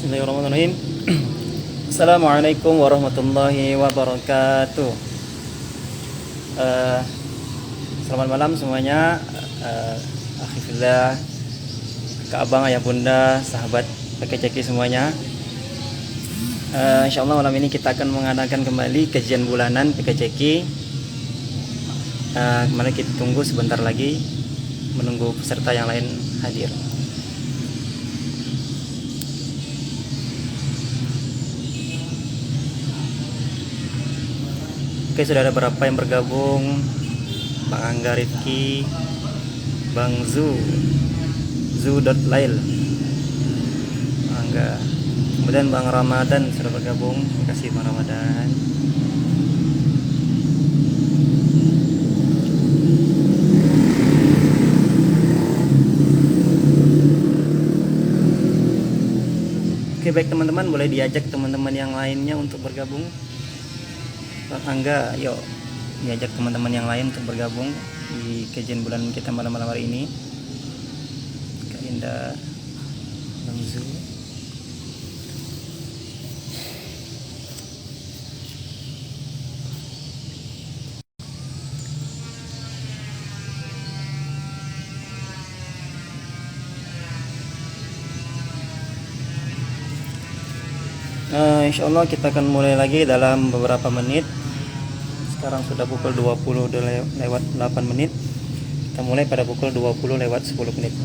Bismillahirrahmanirrahim. Assalamualaikum warahmatullahi wabarakatuh. Eh, Selamat malam semuanya. Akhirullah, kakak abang, ayah bunda, sahabat PKCK semuanya. Insya Allah malam ini kita akan mengadakan kembali kajian bulanan PKCK. Kemarin kita tunggu sebentar lagi, menunggu peserta yang lain hadir. Oke, sudah ada beberapa yang bergabung. Bang Angga Rifki, Bang Zu.Lail, Bang Angga. Kemudian Bang Ramadan sudah bergabung. Terima kasih Bang Ramadan. Oke, baik teman-teman, boleh diajak teman-teman yang lainnya untuk bergabung. Bang Angga, yuk diajak teman-teman yang lain untuk bergabung di kajian bulan kita malam-malam hari ini. Kak Indah, Bang Zu. Insya Allah kita akan mulai lagi dalam beberapa menit. Sekarang sudah pukul 20 lewat 8 menit. Kita mulai pada pukul 20 lewat 10 menit.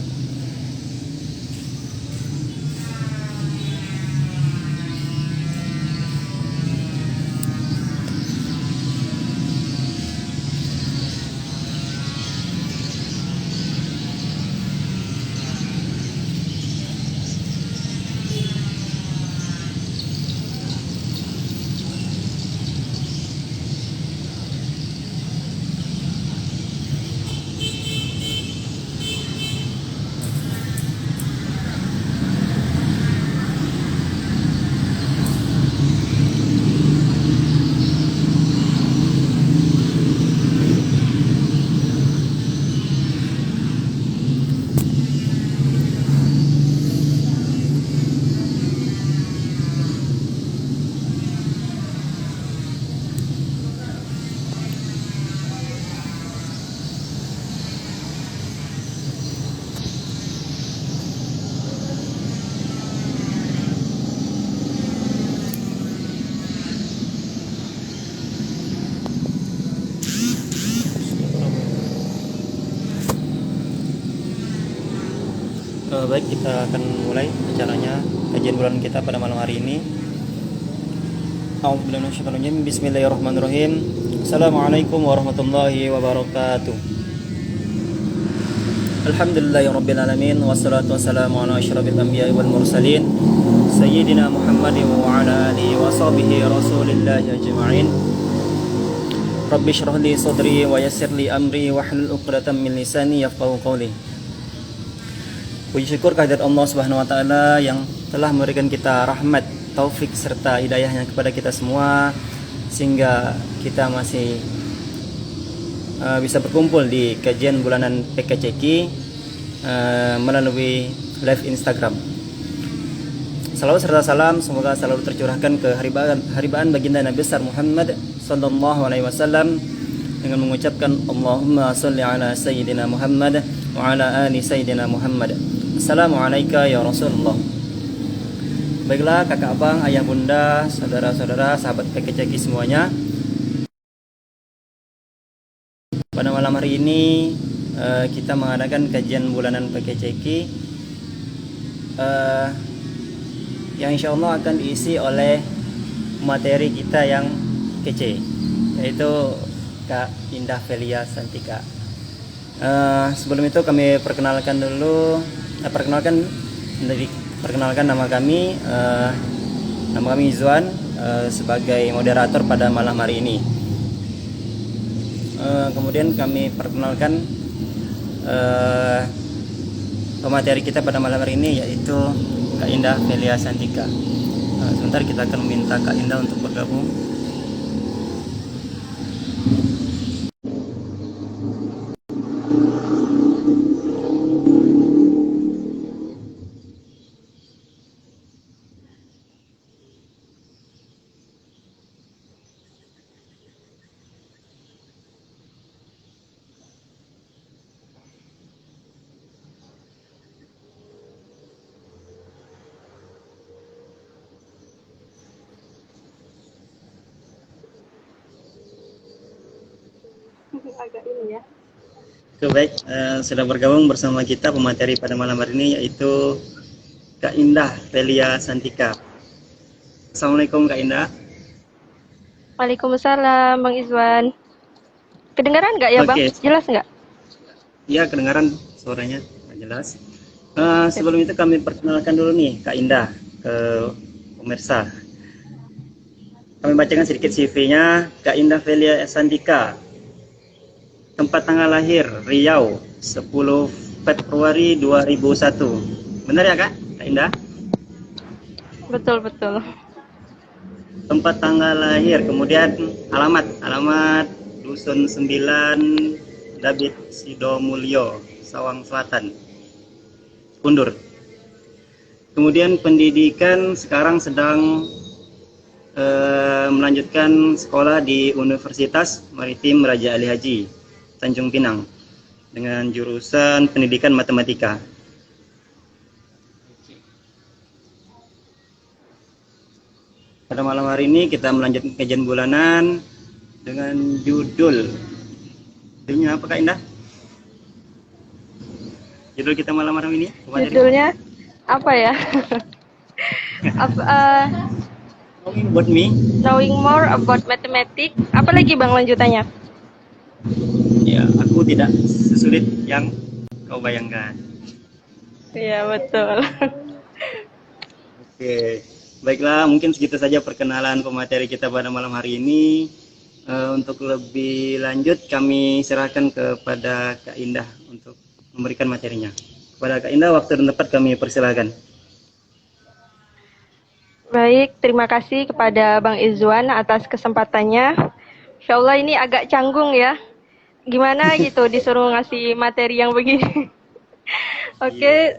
Baik, kita akan mulai acaranya, kajian bulan kita pada malam hari ini. Bismillahirrahmanirrahim. Assalamualaikum warahmatullahi wabarakatuh. Alhamdulillahirabbil alamin, wassalatu wassalamu ala asyrafil anbiya'i wal mursalin sayyidina Muhammadin wa ala alihi wa sahbihi rasulillahi ajma'in. Rabbi shrah li sadri wa yassir li amri wahlul 'uqdatam min lisani yafqahu qawli. Puji syukur kehadirat Allah Subhanahu wa taala yang telah memberikan kita rahmat, taufik serta hidayahnya kepada kita semua sehingga kita masih bisa berkumpul di kajian bulanan PKCK melalui live Instagram. Salawat serta salam semoga selalu tercurahkan ke haribaan baginda Nabi besar Muhammad sallallahu alaihi wasallam dengan mengucapkan Allahumma sholli ala sayyidina Muhammad wa ala ali sayyidina Muhammad. Assalamualaikum ya Rasulullah. Baiklah kakak abang, ayah bunda, saudara-saudara, sahabat PKCK semuanya. Pada malam hari ini kita mengadakan kajian bulanan PKCK yang insya Allah akan diisi oleh materi kita yang kece, yaitu Kak Indah Velia Santika. Sebelum itu kami perkenalkan nama kami. Nama kami Izwan sebagai moderator pada malam hari ini. Kemudian kami perkenalkan pemateri kita pada malam hari ini, yaitu Kak Indah Velia Santika. Sebentar kita akan meminta Kak Indah untuk bergabung. agak ini ya. Oke, baik, sudah bergabung bersama kita pemateri pada malam hari ini yaitu Kak Indah Velia Santika. Assalamualaikum Kak Indah. Waalaikumsalam Bang Izwan. Kedengaran nggak ya Bang? Oke, Jelas nggak? ya kedengaran suaranya jelas. Sebelum itu kami perkenalkan dulu nih Kak Indah ke pemirsa. Kami bacakan sedikit CV-nya. Kak Indah Velia Santika. Tempat tanggal lahir Riau 10 Februari 2001. Benar ya Kak Indah? Betul. Tempat tanggal lahir, kemudian alamat Dusun 9 David Sidomulyo, Sawang Selatan, Kundur. Kemudian pendidikan sekarang sedang melanjutkan sekolah di Universitas Maritim Raja Ali Haji Tanjung Pinang dengan jurusan pendidikan matematika. Pada malam hari ini kita melanjutkan kajian bulanan dengan judulnya apa Kak Indah? Judul kita malam hari ini? Judulnya apa ya? Knowing more about mathematics. Apa lagi Bang lanjutannya? Ya, aku tidak sesulit yang kau bayangkan. Iya betul. Oke, baiklah, mungkin segitu saja perkenalan pemateri kita pada malam hari ini. Untuk lebih lanjut kami serahkan kepada Kak Indah untuk memberikan materinya. Kepada Kak Indah, waktu dan tempat kami persilakan. Baik, terima kasih kepada Bang Izwan atas kesempatannya. Insya Allah ini agak canggung ya. Gimana gitu disuruh ngasih materi yang begini. Oke,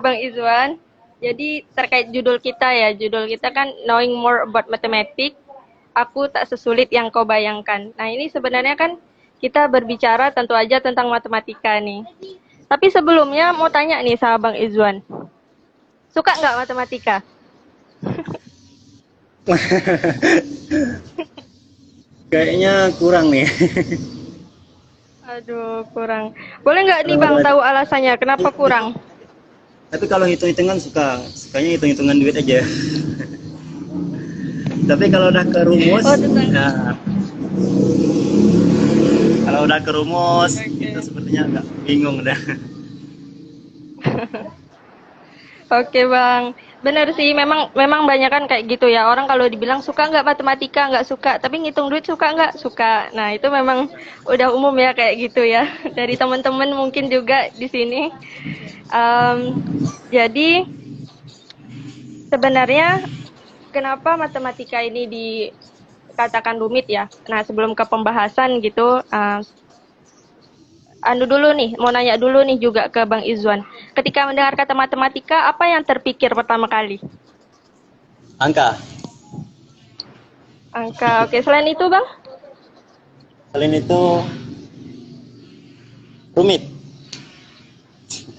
Bang Izwan. Jadi terkait judul kita ya, judul kita kan Knowing More About Mathematics. Aku tak sesulit yang kau bayangkan. Nah ini sebenarnya kan kita berbicara tentu aja tentang matematika nih. Tapi sebelumnya mau tanya nih sama Bang Izwan. Suka nggak matematika? Kayaknya kurang nih. Aduh, kurang. Boleh nggak nih Bang tahu alasannya kenapa kurang? Tapi kalau hitung-hitungan sukanya hitung-hitungan duit aja. Tapi kalau udah ke rumus, kalau udah ke rumus, itu sepertinya agak bingung dah. Oke Bang, benar sih. Memang banyak kan kayak gitu ya. Orang kalau dibilang suka nggak matematika nggak suka, tapi ngitung duit suka nggak suka. Nah itu memang udah umum ya kayak gitu ya. Dari teman-teman mungkin juga di sini. Jadi sebenarnya kenapa matematika ini dikatakan rumit ya? Nah, sebelum ke pembahasan gitu, dulu nih, mau nanya dulu nih juga ke Bang Izwan. Ketika mendengar kata matematika, apa yang terpikir pertama kali? Angka. Angka, oke. Selain itu, Bang? Selain itu, rumit.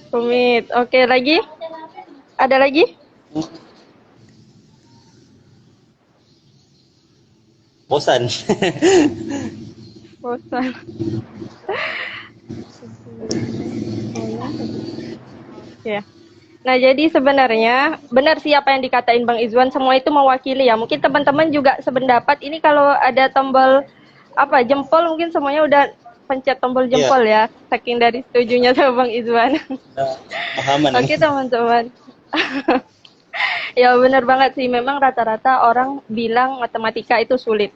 Rumit, oke. Lagi? Ada lagi? Bosan. Bosan. Ya. Nah, jadi sebenarnya benar sih apa yang dikatain Bang Izwan, semua itu mewakili ya. Mungkin teman-teman juga sependapat. Ini kalau ada tombol jempol mungkin semuanya udah pencet tombol jempol ya. Saking dari setujunya sama Bang Izwan. Pahaman. Oke, teman-teman. Ya benar banget sih, memang rata-rata orang bilang matematika itu sulit.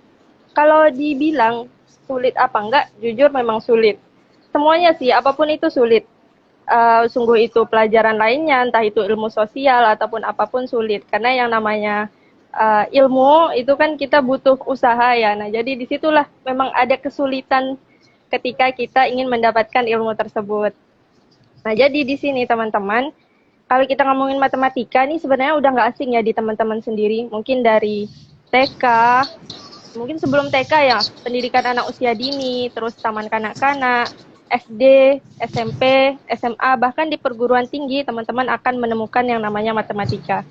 Kalau dibilang sulit apa enggak, jujur memang sulit. Semuanya sih, apapun itu sulit. Sungguh itu pelajaran lainnya, entah itu ilmu sosial ataupun apapun sulit. Karena yang namanya ilmu itu kan kita butuh usaha ya. Nah jadi disitulah memang ada kesulitan ketika kita ingin mendapatkan ilmu tersebut. Nah jadi di sini teman-teman, kalau kita ngomongin matematika nih sebenarnya udah nggak asing ya di teman-teman sendiri. Mungkin dari TK, mungkin sebelum TK ya, pendidikan anak usia dini, terus taman kanak-kanak, SD, SMP, SMA, bahkan di perguruan tinggi teman-teman akan menemukan yang namanya matematika.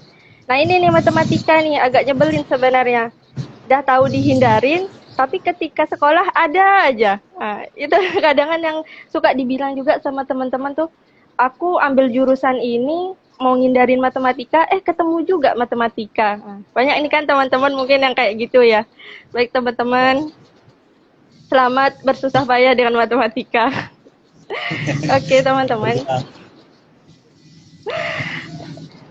Nah ini nih matematika nih agak nyebelin sebenarnya. Udah tahu dihindarin, Tapi ketika sekolah ada aja. Nah, itu kadang yang suka dibilang juga sama teman-teman tuh, aku ambil jurusan ini mau ngindarin matematika, ketemu juga matematika. Nah, banyak ini kan teman-teman mungkin yang kayak gitu ya. Baik teman-teman, selamat bersusah payah dengan matematika. Oke teman-teman.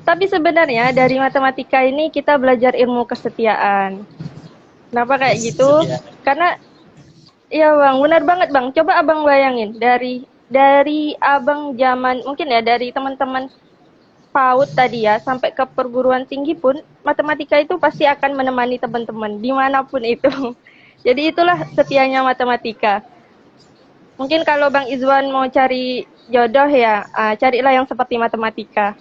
Tapi sebenarnya dari matematika ini kita belajar ilmu kesetiaan. Kenapa kayak gitu? Karena iya bang, benar banget bang. Coba abang bayangin dari abang zaman mungkin ya dari teman-teman PAUD tadi ya sampai ke perguruan tinggi pun matematika itu pasti akan menemani teman-teman dimanapun itu. Jadi itulah setianya matematika. Mungkin kalau Bang Izwan mau cari jodoh ya, carilah yang seperti matematika.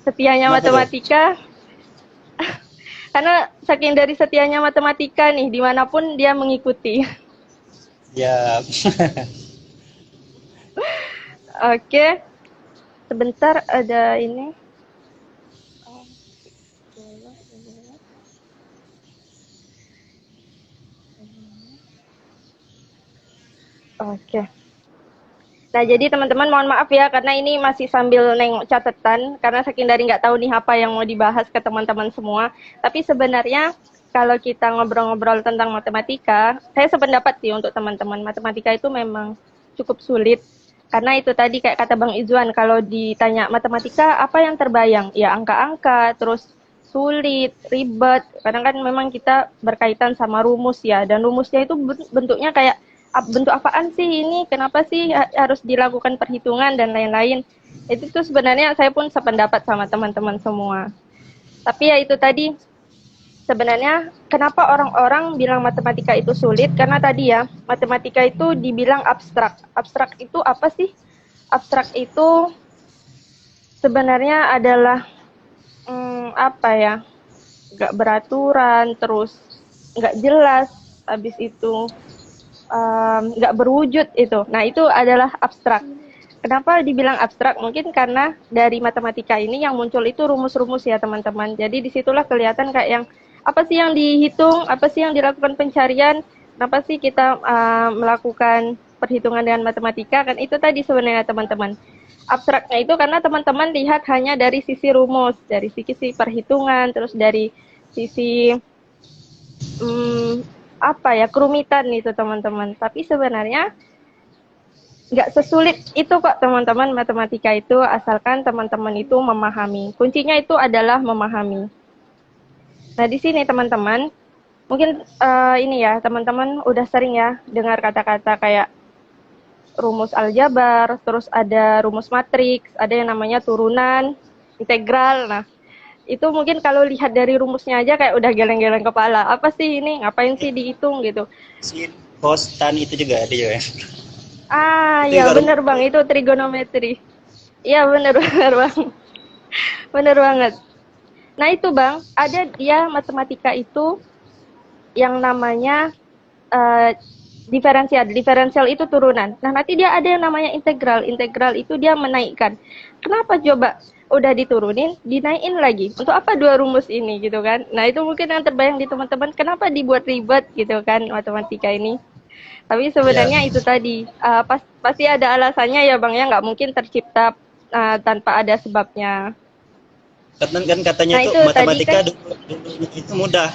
Setianya matematika, karena saking dari setianya matematika nih, dimanapun dia mengikuti. Ya. Oke, sebentar ada ini. Oke. Nah, jadi teman-teman mohon maaf ya, karena ini masih sambil nengok catatan, karena saking dari nggak tahu nih apa yang mau dibahas ke teman-teman semua. Tapi sebenarnya kalau kita ngobrol-ngobrol tentang matematika, saya sependapat sih untuk teman-teman, matematika itu memang cukup sulit. Karena itu tadi kayak kata Bang Izwan, kalau ditanya matematika apa yang terbayang? Ya angka-angka, terus sulit, ribet. Kadang kan memang kita berkaitan sama rumus ya, dan rumusnya itu bentuknya kayak bentuk apaan sih ini, kenapa sih harus dilakukan perhitungan dan lain-lain. Itu tuh sebenarnya saya pun sependapat sama teman-teman semua. Tapi ya itu tadi, sebenarnya kenapa orang-orang bilang matematika itu sulit, karena tadi ya, matematika itu dibilang abstrak. Abstrak itu apa sih? Abstrak itu sebenarnya adalah apa ya, nggak beraturan, terus nggak jelas, habis itu nggak berwujud itu. Nah, itu adalah abstrak. Kenapa dibilang abstrak? Mungkin karena dari matematika ini yang muncul itu rumus-rumus ya, teman-teman. Jadi disitulah kelihatan kayak yang apa sih yang dihitung, apa sih yang dilakukan pencarian, kenapa sih kita melakukan perhitungan dengan matematika, kan itu tadi sebenarnya teman-teman. Abstraknya itu karena teman-teman lihat hanya dari sisi rumus, dari sisi perhitungan, terus dari sisi apa ya, kerumitan itu teman-teman. Tapi sebenarnya nggak sesulit itu kok teman-teman matematika itu, asalkan teman-teman itu memahami. Kuncinya itu adalah memahami. Nah di sini teman-teman, mungkin ini ya teman-teman udah sering ya dengar kata-kata kayak rumus aljabar, terus ada rumus matriks, ada yang namanya turunan, integral. Nah itu mungkin kalau lihat dari rumusnya aja kayak udah geleng-geleng kepala. Apa sih ini? Ngapain sih dihitung gitu? Si cos tan itu juga ada juga ya. Ya benar Bang, itu trigonometri. Iya benar Bang. Benar banget. Nah itu Bang, ada dia matematika itu yang namanya diferensial. Diferensial itu turunan. Nah nanti dia ada yang namanya integral. Integral itu dia menaikkan. Kenapa coba? Udah diturunin, dinaikin lagi. Untuk apa dua rumus ini gitu kan? Nah itu mungkin yang terbayang di teman-teman, kenapa dibuat ribet gitu kan matematika ini. Tapi sebenarnya itu tadi, pasti ada alasannya ya Bang ya, nggak mungkin tercipta tanpa ada sebabnya. Kan katanya Nah, itu matematika kan, dulunya itu mudah.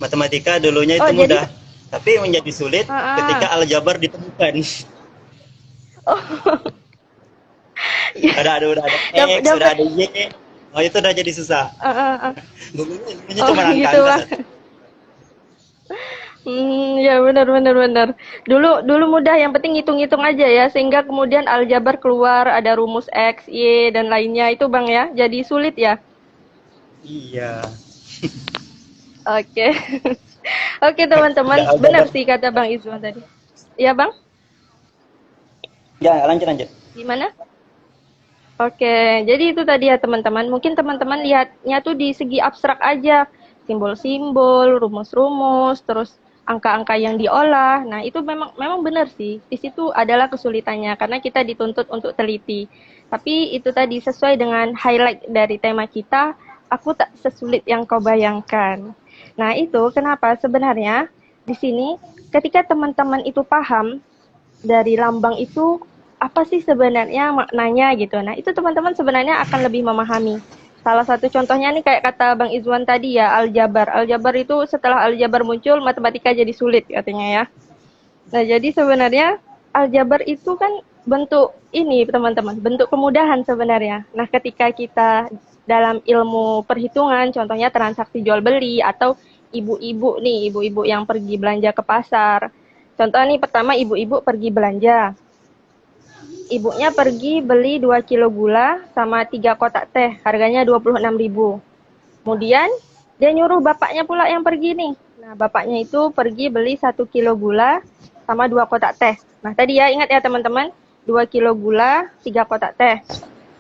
Matematika dulunya itu mudah. Tapi menjadi sulit ketika aljabar ditemukan. Oh. udah ada X, udah ada Y. Oh itu udah jadi susah. Dulunya cuma angka-angka. Ya benar. Dulu mudah, yang penting hitung-hitung aja ya, sehingga kemudian aljabar keluar ada rumus X, Y dan lainnya itu Bang ya. Jadi sulit ya. Iya. Oke. Oke teman-teman, benar sih kata Bang Izwan tadi. Iya Bang? Ya, lanjut. Gimana? Oke, jadi itu tadi ya teman-teman. Mungkin teman-teman lihatnya tuh di segi abstrak aja. Simbol-simbol, rumus-rumus, terus angka-angka yang diolah. Nah, itu memang benar sih. Di situ adalah kesulitannya karena kita dituntut untuk teliti. Tapi itu tadi sesuai dengan highlight dari tema kita, aku tak sesulit yang kau bayangkan. Nah, itu kenapa sebenarnya di sini ketika teman-teman itu paham dari lambang itu apa sih sebenarnya maknanya gitu. Nah, itu teman-teman sebenarnya akan lebih memahami. Salah satu contohnya nih kayak kata Bang Izwan tadi ya, aljabar. Aljabar itu setelah aljabar muncul, matematika jadi sulit katanya ya. Nah, jadi sebenarnya aljabar itu kan bentuk ini teman-teman, bentuk kemudahan sebenarnya. Nah, ketika kita dalam ilmu perhitungan, contohnya transaksi jual beli atau ibu-ibu nih, ibu-ibu yang pergi belanja ke pasar. Contoh nih pertama ibu-ibu pergi belanja. Ibunya pergi beli 2 kilo gula sama 3 kotak teh, harganya 26.000. Kemudian dia nyuruh bapaknya pula yang pergi nih. Nah, bapaknya itu pergi beli 1 kilo gula sama 2 kotak teh. Nah, tadi ya ingat ya teman-teman, 2 kilo gula, 3 kotak teh.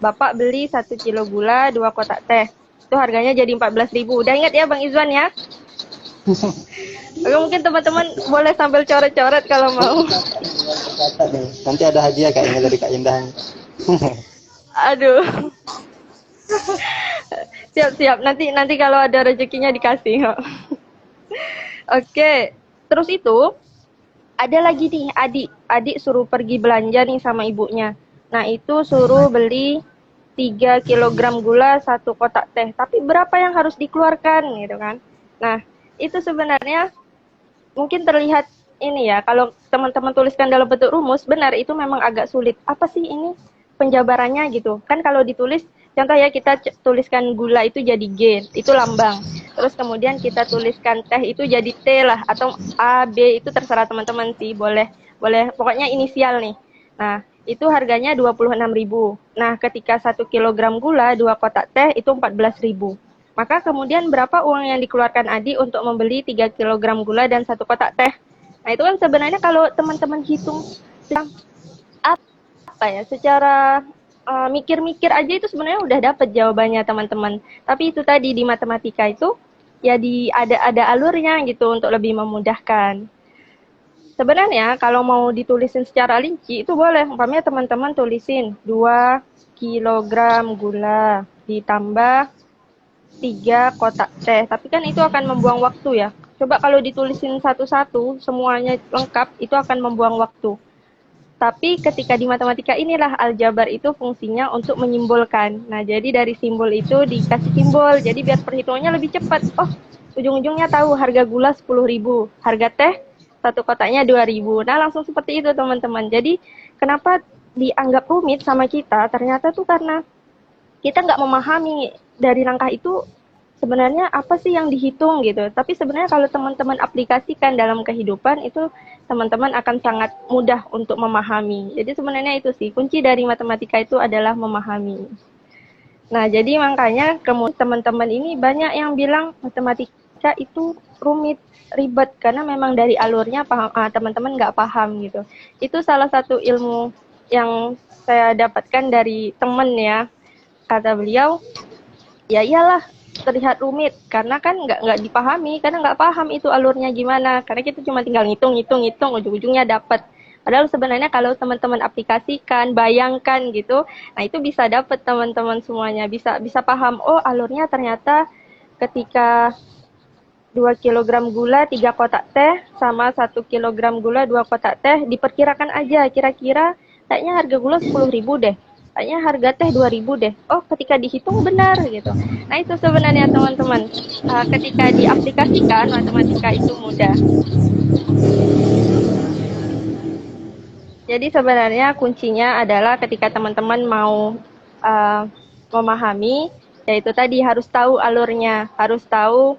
Bapak beli 1 kilo gula, 2 kotak teh. Itu harganya jadi 14.000. Udah ingat ya Bang Izwan ya? Oke, mungkin teman-teman boleh sambil coret-coret kalau mau. Nanti ada hadiah kayaknya dari Kak Indah. Aduh. Siap-siap. Nanti kalau ada rezekinya dikasih. Oke. Terus itu ada lagi nih adik suruh pergi belanja nih sama ibunya. Nah, itu suruh beli 3 kilogram gula, 1 kotak teh. Tapi berapa yang harus dikeluarkan gitu kan? Nah, itu sebenarnya mungkin terlihat ini ya, kalau teman-teman tuliskan dalam bentuk rumus, benar itu memang agak sulit. Apa sih ini penjabarannya gitu? Kan kalau ditulis, contoh ya kita tuliskan gula itu jadi G, itu lambang. Terus kemudian kita tuliskan teh itu jadi T lah, atau A, B, itu terserah teman-teman sih, boleh pokoknya inisial nih. Nah, itu harganya 26.000. Nah, ketika 1 kilogram gula, 2 kotak teh itu 14.000. Maka kemudian berapa uang yang dikeluarkan Adi untuk membeli 3 kilogram gula dan 1 kotak teh? Nah, itu kan sebenarnya kalau teman-teman hitung apa ya, secara mikir-mikir aja itu sebenarnya udah dapat jawabannya teman-teman. Tapi itu tadi di matematika itu ya ada alurnya gitu untuk lebih memudahkan. Sebenarnya kalau mau ditulisin secara rinci itu boleh. Umpamanya teman-teman tulisin 2 kilogram gula ditambah 3 kotak teh. Tapi kan itu akan membuang waktu ya. Coba kalau ditulisin satu-satu, semuanya lengkap, itu akan membuang waktu. Tapi ketika di matematika inilah aljabar itu fungsinya untuk menyimbolkan. Nah, jadi dari simbol itu dikasih simbol. Jadi biar perhitungannya lebih cepat. Oh, ujung-ujungnya tahu harga gula 10.000, harga teh 1 kotaknya 2.000. Nah, langsung seperti itu teman-teman. Jadi kenapa dianggap rumit sama kita? Ternyata tuh karena kita nggak memahami dari langkah itu sebenarnya apa sih yang dihitung gitu. Tapi sebenarnya kalau teman-teman aplikasikan dalam kehidupan itu teman-teman akan sangat mudah untuk memahami. Jadi sebenarnya itu sih kunci dari matematika itu adalah memahami. Nah, jadi makanya kemudian teman-teman ini banyak yang bilang matematika itu rumit, ribet karena memang dari alurnya teman-teman nggak paham gitu. Itu salah satu ilmu yang saya dapatkan dari teman ya. Kata beliau, ya iyalah terlihat rumit karena kan nggak dipahami, karena nggak paham itu alurnya gimana, karena kita cuma tinggal ngitung ujung-ujungnya dapat. Padahal sebenarnya kalau teman-teman aplikasikan, bayangkan gitu, nah itu bisa dapat teman-teman semuanya, bisa paham, oh alurnya ternyata ketika 2 kilogram gula 3 kotak teh sama 1 kilogram gula 2 kotak teh diperkirakan aja kira-kira kayaknya harga gula 10.000 deh, kayaknya harga teh 2.000 deh. Oh, ketika dihitung benar gitu. Nah, itu sebenarnya teman-teman. Ketika diaplikasikan matematika itu mudah. Jadi sebenarnya kuncinya adalah ketika teman-teman mau memahami, yaitu tadi harus tahu alurnya, harus tahu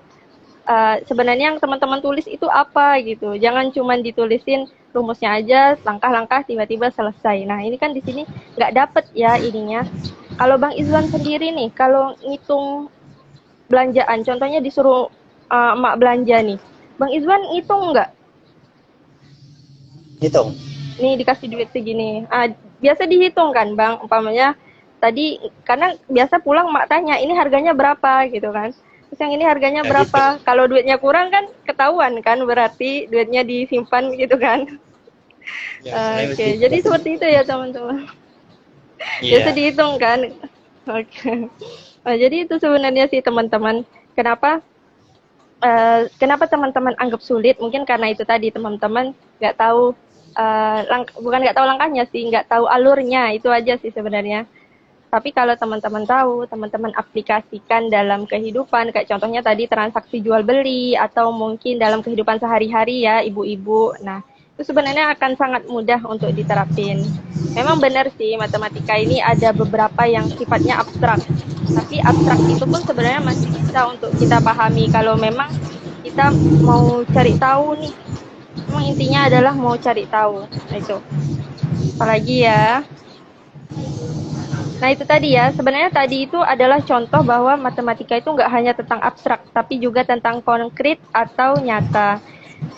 sebenarnya yang teman-teman tulis itu apa gitu. Jangan cuma ditulisin rumusnya aja, langkah-langkah tiba-tiba selesai. Nah, ini kan di sini nggak dapet ya ininya. Kalau Bang Izwan sendiri nih, kalau ngitung belanjaan, contohnya disuruh emak belanja nih, Bang Izwan ngitung nggak? Hitung. Nih dikasih duit segini. Biasa dihitung kan Bang, umpamanya tadi, karena biasa pulang emak tanya, ini harganya berapa gitu kan. Terus yang ini harganya berapa? Gitu. Kalau duitnya kurang kan ketahuan kan, berarti duitnya disimpan gitu kan. Ya, Oke, jadi seperti itu ya teman-teman. Biasa dihitung kan. Oke. Nah, jadi itu sebenarnya sih teman-teman. Kenapa kenapa teman-teman anggap sulit? Mungkin karena itu tadi teman-teman nggak tahu bukan nggak tahu langkahnya sih, nggak tahu alurnya, itu aja sih sebenarnya. Tapi kalau teman-teman tahu, teman-teman aplikasikan dalam kehidupan, kayak contohnya tadi transaksi jual beli, atau mungkin dalam kehidupan sehari-hari ya, ibu-ibu. Nah, itu sebenarnya akan sangat mudah untuk diterapin. Memang benar sih, matematika ini ada beberapa yang sifatnya abstrak. Tapi abstrak itu pun sebenarnya masih bisa untuk kita pahami kalau memang kita mau cari tahu nih. Memang intinya adalah mau cari tahu. Nah, itu. Apalagi ya. Nah itu tadi ya, sebenarnya tadi itu adalah contoh bahwa matematika itu nggak hanya tentang abstrak, tapi juga tentang konkret atau nyata.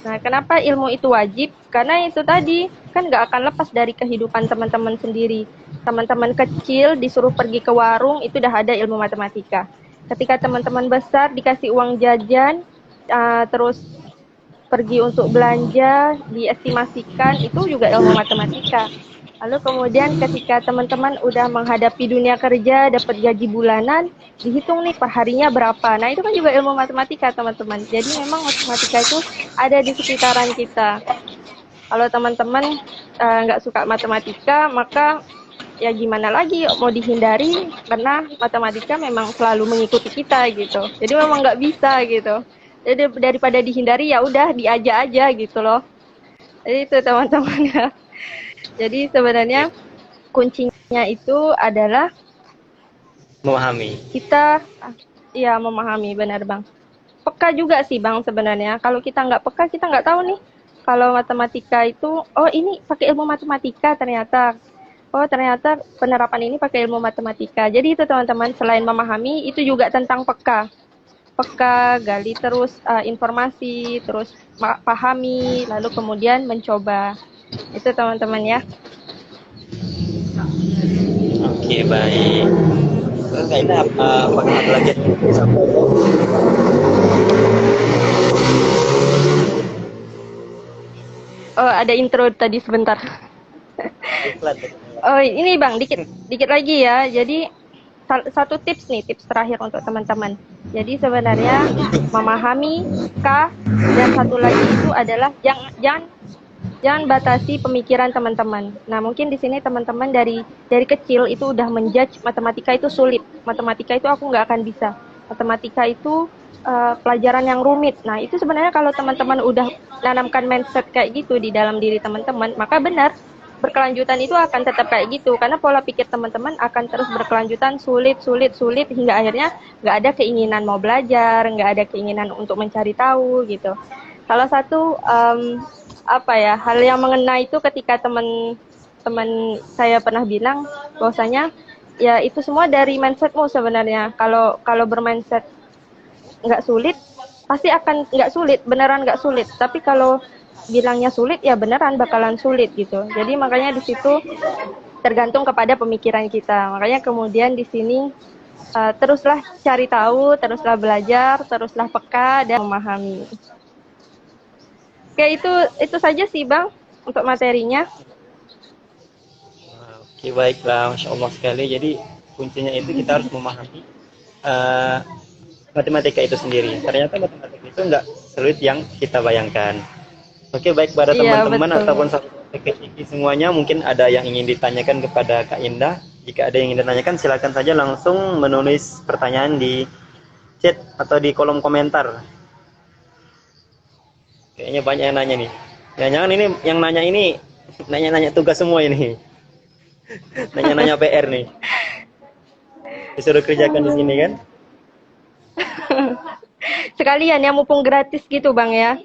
Nah kenapa ilmu itu wajib? Karena itu tadi, kan nggak akan lepas dari kehidupan teman-teman sendiri. Teman-teman kecil disuruh pergi ke warung, itu udah ada ilmu matematika. Ketika teman-teman besar dikasih uang jajan, terus pergi untuk belanja, diestimasikan, itu juga ilmu matematika. Lalu kemudian ketika teman-teman udah menghadapi dunia kerja, dapat gaji bulanan, dihitung nih per harinya berapa. Nah itu kan juga ilmu matematika teman-teman. Jadi memang matematika itu ada di sekitaran kita. Kalau teman-teman nggak suka matematika, maka ya gimana lagi mau dihindari, karena matematika memang selalu mengikuti kita gitu. Jadi memang nggak bisa gitu. Jadi daripada dihindari ya udah diajak aja gitu loh. Jadi itu teman-teman ya. Jadi sebenarnya kuncinya itu adalah Memahami. kita ya memahami, benar Bang. Peka juga sih Bang sebenarnya. Kalau kita nggak peka, kita nggak tahu nih. Kalau matematika itu, oh ini pakai ilmu matematika ternyata. Oh ternyata penerapan ini pakai ilmu matematika. Jadi itu teman-teman, selain memahami, itu juga tentang peka. Peka, gali terus informasi, terus pahami, lalu kemudian mencoba. Itu teman-teman ya. Oke, baik. Terus Kak Indah, apakah ada lagi yang ingin disampaikan? Oh, ada intro tadi sebentar. Iklan. Oh, ini Bang, dikit lagi ya. Jadi satu tips nih, tips terakhir untuk teman-teman. Jadi sebenarnya memahami K, dan satu lagi itu adalah jangan batasi pemikiran teman-teman. Nah, mungkin di sini teman-teman dari kecil itu udah menjudge matematika itu sulit. Matematika itu aku nggak akan bisa. Matematika itu pelajaran yang rumit. Nah, itu sebenarnya kalau teman-teman udah nanamkan mindset kayak gitu di dalam diri teman-teman, maka benar berkelanjutan itu akan tetap kayak gitu. Karena pola pikir teman-teman akan terus berkelanjutan sulit hingga akhirnya nggak ada keinginan mau belajar, nggak ada keinginan untuk mencari tahu gitu. Salah satu hal yang mengena itu ketika teman saya pernah bilang bahwasanya ya itu semua dari mindsetmu sebenarnya. Kalau bermindset nggak sulit, pasti akan nggak sulit, beneran nggak sulit. Tapi kalau bilangnya sulit, ya beneran bakalan sulit gitu. Jadi makanya di situ tergantung kepada pemikiran kita. Makanya kemudian di sini teruslah cari tahu, teruslah belajar, teruslah peka dan memahami. Oke, itu saja sih Bang untuk materinya. Oke, baiklah, Masya Allah sekali. Jadi kuncinya itu kita harus memahami matematika itu sendiri. Ternyata matematika itu nggak sulit yang kita bayangkan. Oke, baik pada teman-teman ataupun semuanya, mungkin ada yang ingin ditanyakan kepada Kak Indah. Jika ada yang ingin ditanyakan, silakan saja langsung menulis pertanyaan di chat atau di kolom komentar. Kayaknya banyak yang nanya nih. Jangan-jangan ini yang nanya ini nanya-nanya tugas semua ini. Nanya-nanya PR nih. Disuruh kerjakan di sini kan? Sekalian ya, mumpung gratis gitu Bang ya.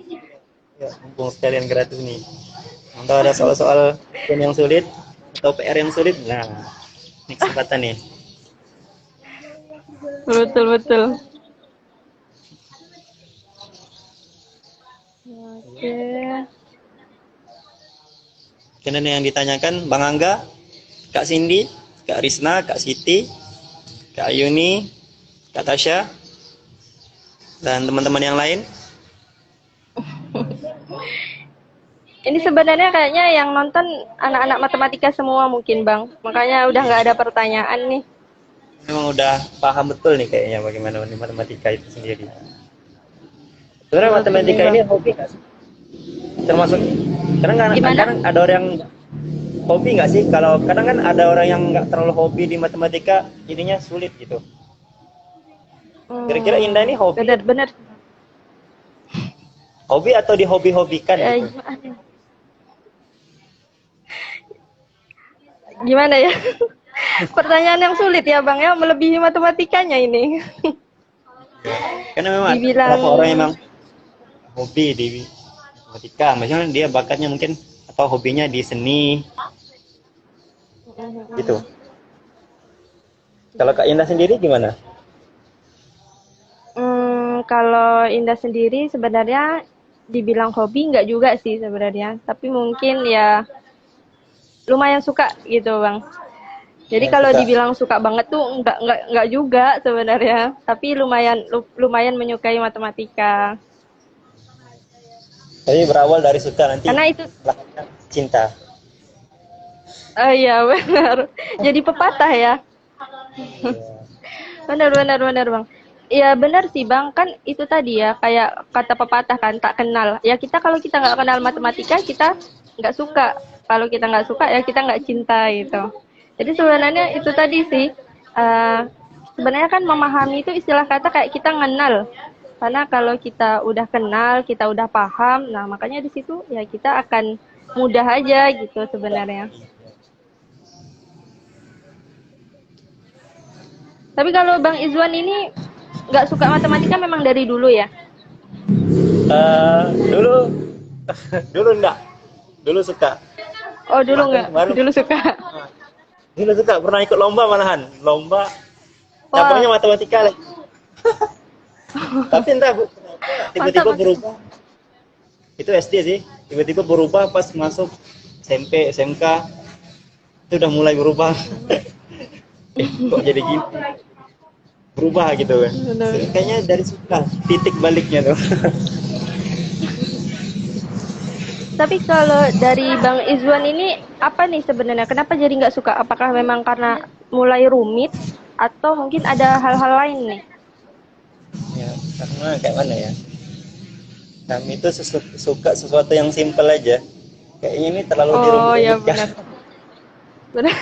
Ya, mumpung sekalian gratis nih. Kalau ada soal-soal yang sulit atau PR yang sulit, nah ini kesempatan nih. Betul. Oke. Kemudian yang ditanyakan Bang Angga, Kak Cindy, Kak Risna, Kak Siti, Kak Yuni, Kak Tasya, dan teman-teman yang lain. Ini sebenarnya kayaknya yang nonton anak-anak matematika semua mungkin Bang. Makanya udah nggak ada pertanyaan nih. Memang udah paham betul nih kayaknya bagaimana matematika itu sendiri. Sebenarnya Betul nih matematika bang. ini hobi nggak sih? Termasuk Gimana? kadang ada orang yang hobi nggak sih? Kalau kadang kan ada orang yang nggak terlalu hobi di matematika, jadinya sulit gitu. Kira-kira Indah ini hobi, Benar-benar. hobi atau dihobi-hobikan gitu? Gimana? Gimana ya? Pertanyaan yang sulit ya bang ya, melebihi matematikanya ini. Karena memang ada Dibilang beberapa orang yang memang hobi di matematika, misalnya dia bakatnya mungkin atau hobinya di seni gitu. Kalau Kak Indah sendiri gimana? kalau Indah sendiri sebenarnya dibilang hobi nggak juga sih sebenarnya, tapi mungkin ya lumayan suka gitu bang. Jadi Yang kalau suka, dibilang suka banget tuh nggak juga sebenarnya, tapi lumayan menyukai matematika. jadi berawal dari suka nanti Karena itu, belakangnya cinta. iya benar. Jadi pepatah ya. Benar bang. Iya benar sih bang, kan itu tadi ya kayak kata pepatah kan, tak kenal. Ya kita kalau kita nggak kenal matematika kita nggak suka. Kalau kita nggak suka ya kita nggak cinta gitu. Jadi sebenarnya itu tadi sih. eh, Sebenarnya kan memahami itu istilah kata kayak kita ngenal. Karena kalau kita udah kenal, kita udah paham, nah makanya di situ ya kita akan mudah aja gitu sebenarnya. Tapi kalau Bang Izwan ini nggak suka matematika memang dari dulu ya? Dulu dulu enggak, dulu suka. Oh dulu Bahkan nggak, kemarin dulu suka. dulu suka pernah ikut lomba malahan, lomba Wah, cabangnya matematika lagi. Tapi entah bu, kenapa mantap tiba-tiba mantap. berubah. Itu SD sih, tiba-tiba berubah pas masuk SMP, SMK itu udah mulai berubah. Kok jadi gini? Berubah gitu kan. Benar. Kayaknya dari suka titik baliknya tuh. Tapi kalau dari Bang Izwan ini apa nih sebenarnya? Kenapa jadi nggak suka? Apakah memang karena mulai rumit atau mungkin ada hal-hal lain nih? Ya, karena kayak mana ya? Kami itu suka sesuatu yang simpel aja. Kayaknya ini terlalu Oh ya dirumit-rumitkan. benar. Benar.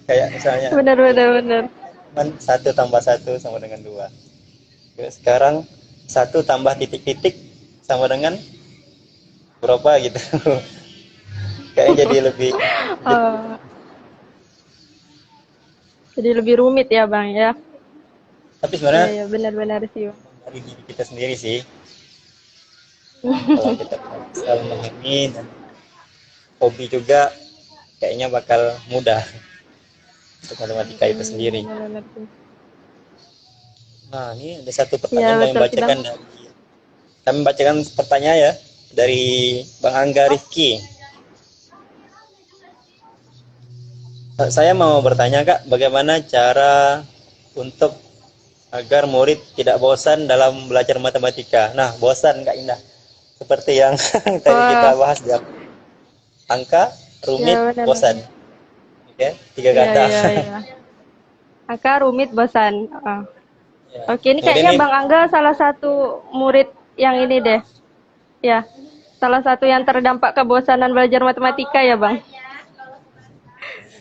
Kayak misalnya Benar benar benar. kan 1 tambah 1 sama dengan 2. Terus sekarang 1 tambah titik-titik sama dengan berapa gitu. Kayaknya jadi lebih, Oh, jadi lebih rumit ya Bang ya? tapi Ya sebenarnya ya benar-benar sih. Bang. dari diri kita sendiri sih. Kalau kita bisa memahami dan hobi juga, kayaknya bakal mudah untuk matematika itu sendiri. Benar-benar sih. Nah, ini ada satu Ya pertanyaan kami betul sih Bang. bacakan dari, kami bacakan pertanyaan ya dari Bang Angga Rifki. Saya mau bertanya Kak, bagaimana cara untuk agar murid tidak bosan dalam belajar matematika? Nah, bosan Kak Indah. Seperti yang tadi kita Wah, bahas di angka, rumit, ya benar. bosan. Oke, 3 Iya kata. iya iya. Angka rumit bosan. Ah. Ya. Oke, ini Kemudian kayaknya ini Bang Angga salah satu murid yang ini deh. Ya, salah satu yang terdampak kebosanan belajar matematika ya Bang.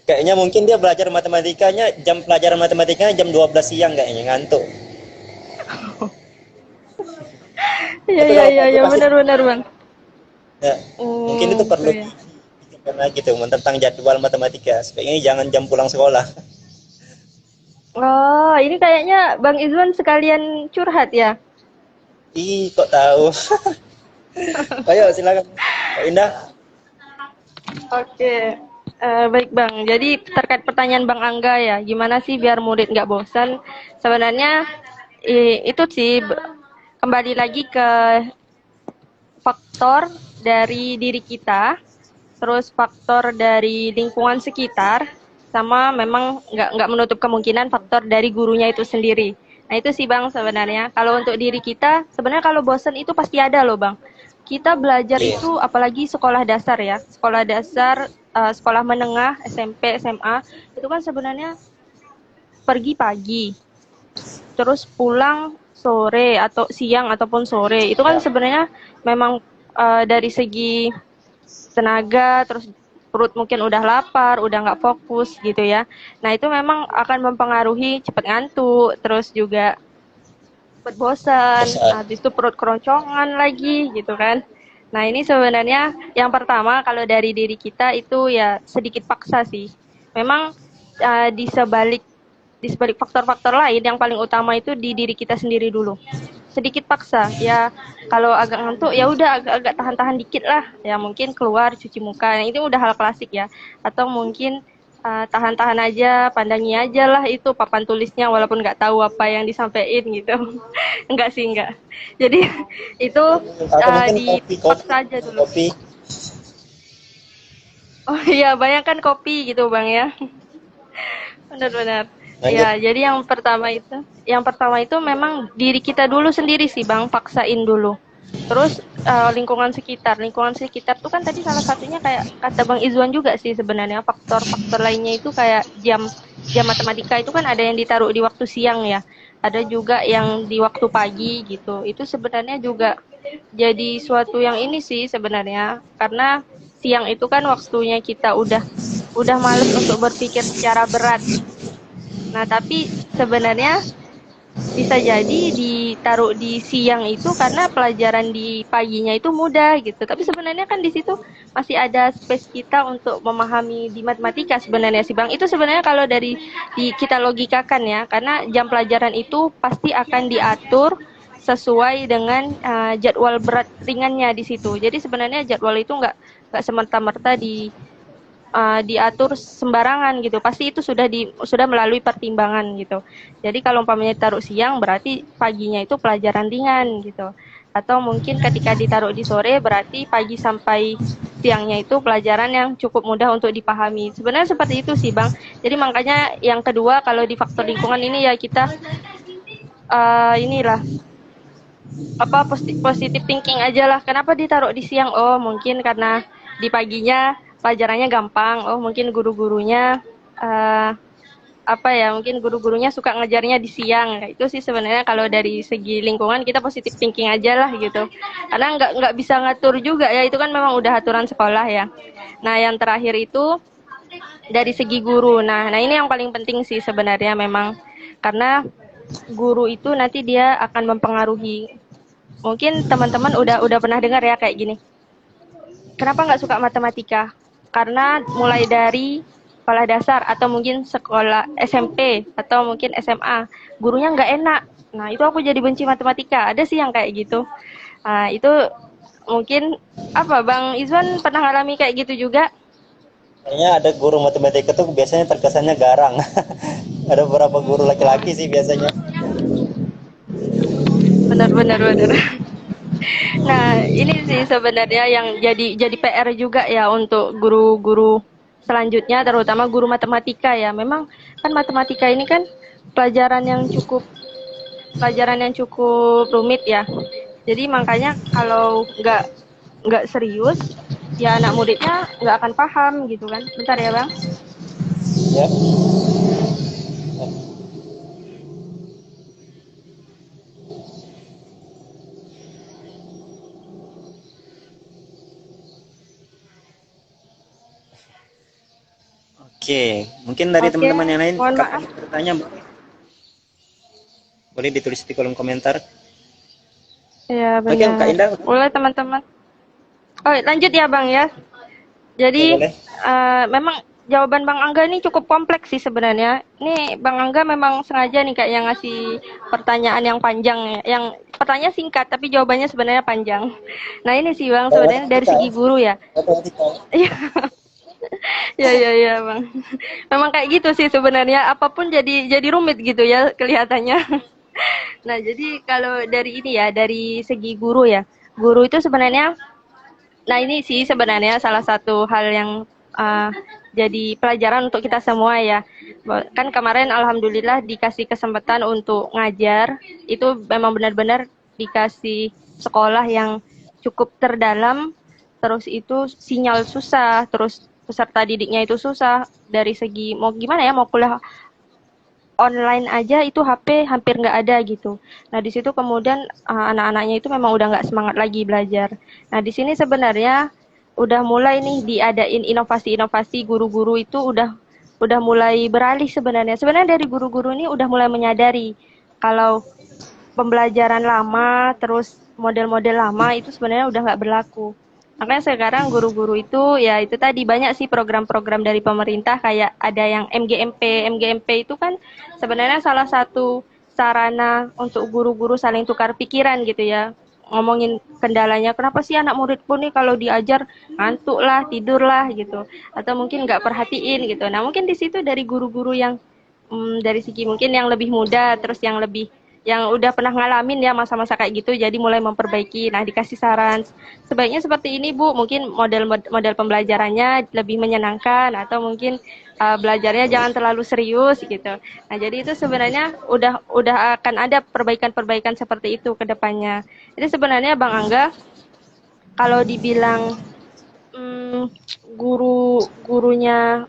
kayaknya mungkin dia belajar matematikanya, jam pelajaran matematikanya jam 12 siang kayaknya, ngantuk. Iya Tapi iya kalau iya aku iya kasih, benar-benar Bang. ya, mungkin itu Gitu perlu ya. karena gitu tentang jadwal matematika. Sebaiknya jangan jam pulang sekolah. Oh, ini kayaknya Bang Izwan sekalian curhat ya. Ih, kok tahu? Ayo silakan. Kak Indah. Oke, baik Bang. Jadi terkait pertanyaan Bang Angga ya, gimana sih biar murid nggak bosan? Sebenarnya itu sih kembali lagi ke faktor dari diri kita, terus faktor dari lingkungan sekitar, sama memang nggak menutup kemungkinan faktor dari gurunya itu sendiri. Nah itu sih Bang sebenarnya. Kalau untuk diri kita, sebenarnya kalau bosan itu pasti ada loh Bang. Kita belajar Iya. itu apalagi sekolah dasar ya, sekolah dasar, sekolah menengah, SMP, SMA, itu kan sebenarnya pergi pagi, terus pulang sore atau siang ataupun sore. Itu kan sebenarnya memang dari segi tenaga, terus perut mungkin udah lapar, udah nggak fokus gitu ya. Nah itu memang akan mempengaruhi cepat ngantuk, terus juga cepat bosan, habis itu perut keroncongan lagi gitu kan. Nah ini sebenarnya yang pertama kalau dari diri kita itu ya sedikit paksa sih. Memang di sebalik faktor-faktor lain yang paling utama itu di diri kita sendiri dulu. Sedikit paksa ya, kalau agak ngantuk ya udah agak tahan-tahan dikit lah ya, mungkin keluar cuci muka. Nah, itu udah hal klasik ya. Atau mungkin tahan-tahan aja, pandangi aja lah itu papan tulisnya walaupun nggak tahu apa yang disampaikan gitu. Enggak sih, enggak. Jadi itu Atau mungkin dipaksa aja dulu. kopi. Oh iya, bayangkan kopi gitu Bang ya. Benar-benar. Ya, jadi yang pertama itu memang diri kita dulu sendiri sih Bang, paksain dulu. Terus lingkungan sekitar tuh kan tadi salah satunya kayak kata Bang Izwan juga sih sebenarnya, faktor-faktor lainnya itu kayak jam matematika itu kan ada yang ditaruh di waktu siang ya, ada juga yang di waktu pagi gitu. Itu sebenarnya juga jadi suatu yang ini sih sebenarnya, karena siang itu kan waktunya kita udah males untuk berpikir secara berat. Nah, tapi sebenarnya bisa jadi ditaruh di siang itu karena pelajaran di paginya itu mudah gitu. Tapi sebenarnya kan di situ masih ada space kita untuk memahami di matematika sebenarnya sih Bang. Itu sebenarnya kalau kita logikakan ya, karena jam pelajaran itu pasti akan diatur sesuai dengan jadwal berat ringannya di situ. Jadi sebenarnya jadwal itu nggak semerta-merta diatur sembarangan gitu. Pasti itu sudah melalui pertimbangan gitu. Jadi kalau umpamanya taruh siang berarti paginya itu pelajaran ringan gitu. Atau mungkin ketika ditaruh di sore berarti pagi sampai siangnya itu pelajaran yang cukup mudah untuk dipahami. Sebenarnya seperti itu sih Bang. Jadi makanya yang kedua kalau di faktor lingkungan ini ya kita inilah positif thinking aja lah. Kenapa ditaruh di siang? Oh mungkin karena di paginya pelajarannya gampang. Oh mungkin guru-gurunya mungkin guru-gurunya suka ngajarnya di siang. Itu sih sebenarnya kalau dari segi lingkungan kita positif thinking aja lah gitu. Karena nggak bisa ngatur juga ya, itu kan memang udah aturan sekolah ya. Nah yang terakhir itu dari segi guru. Nah ini yang paling penting sih sebenarnya memang, karena guru itu nanti dia akan mempengaruhi. Mungkin teman-teman udah pernah dengar ya kayak gini. Kenapa nggak suka matematika? Karena mulai dari sekolah dasar atau mungkin sekolah SMP atau mungkin SMA, gurunya nggak enak. Nah itu aku jadi benci matematika. Ada sih yang kayak gitu. Nah itu mungkin Bang Izwan pernah ngalami kayak gitu juga? Kayaknya ada guru matematika tuh biasanya terkesannya garang. Ada beberapa guru laki-laki sih biasanya. Benar. Nah, ini sih sebenarnya yang jadi PR juga ya untuk guru-guru selanjutnya, terutama guru matematika ya. Memang kan matematika ini kan pelajaran yang cukup rumit ya. Jadi makanya kalau nggak serius, ya anak muridnya nggak akan paham gitu kan. Bentar ya Bang. Ya. Oke, mungkin dari teman-teman yang lain mohon maaf. bertanya boleh ditulis di kolom komentar. Ya Oke, benar. Kak Indah. Boleh teman-teman. Oh lanjut ya Bang ya. Jadi memang jawaban Bang Angga ini cukup kompleks sih sebenarnya. Ini Bang Angga memang sengaja nih kayak yang ngasih pertanyaan yang panjang ya. Yang pertanyaan singkat tapi jawabannya sebenarnya panjang. Nah ini sih Bang sebenarnya dari segi guru ya. Ya Bang. Memang kayak gitu sih sebenarnya, apapun jadi rumit gitu ya kelihatannya. Nah, jadi kalau dari ini ya, dari segi guru ya. Guru itu sebenarnya ini sih sebenarnya salah satu hal yang jadi pelajaran untuk kita semua ya. Kan kemarin alhamdulillah dikasih kesempatan untuk ngajar, itu memang benar-benar dikasih sekolah yang cukup terdalam, terus itu sinyal susah, terus peserta didiknya itu susah dari segi mau gimana ya, mau kuliah online aja itu HP hampir nggak ada gitu. Nah di situ kemudian anak-anaknya itu memang udah nggak semangat lagi belajar. Nah di sini sebenarnya udah mulai nih diadain inovasi-inovasi, guru-guru itu udah mulai beralih sebenarnya. Sebenarnya dari guru-guru ini udah mulai menyadari kalau pembelajaran lama, terus model-model lama itu sebenarnya udah nggak berlaku. Makanya sekarang guru-guru itu ya itu tadi banyak sih program-program dari pemerintah kayak ada yang MGMP. MGMP itu kan sebenarnya salah satu sarana untuk guru-guru saling tukar pikiran gitu ya. Ngomongin kendalanya, kenapa sih anak muridku nih kalau diajar ngantuk lah, tidur lah gitu. Atau mungkin nggak perhatiin gitu. Nah mungkin di situ dari guru-guru yang dari segi mungkin yang lebih muda, terus yang udah pernah ngalamin ya masa-masa kayak gitu, jadi mulai memperbaiki. Nah, dikasih saran, sebaiknya seperti ini Bu, mungkin model pembelajarannya lebih menyenangkan atau mungkin belajarnya jangan terlalu serius gitu. Nah, jadi itu sebenarnya udah akan ada perbaikan-perbaikan seperti itu ke depannya. Jadi sebenarnya Bang Angga, kalau dibilang guru-gurunya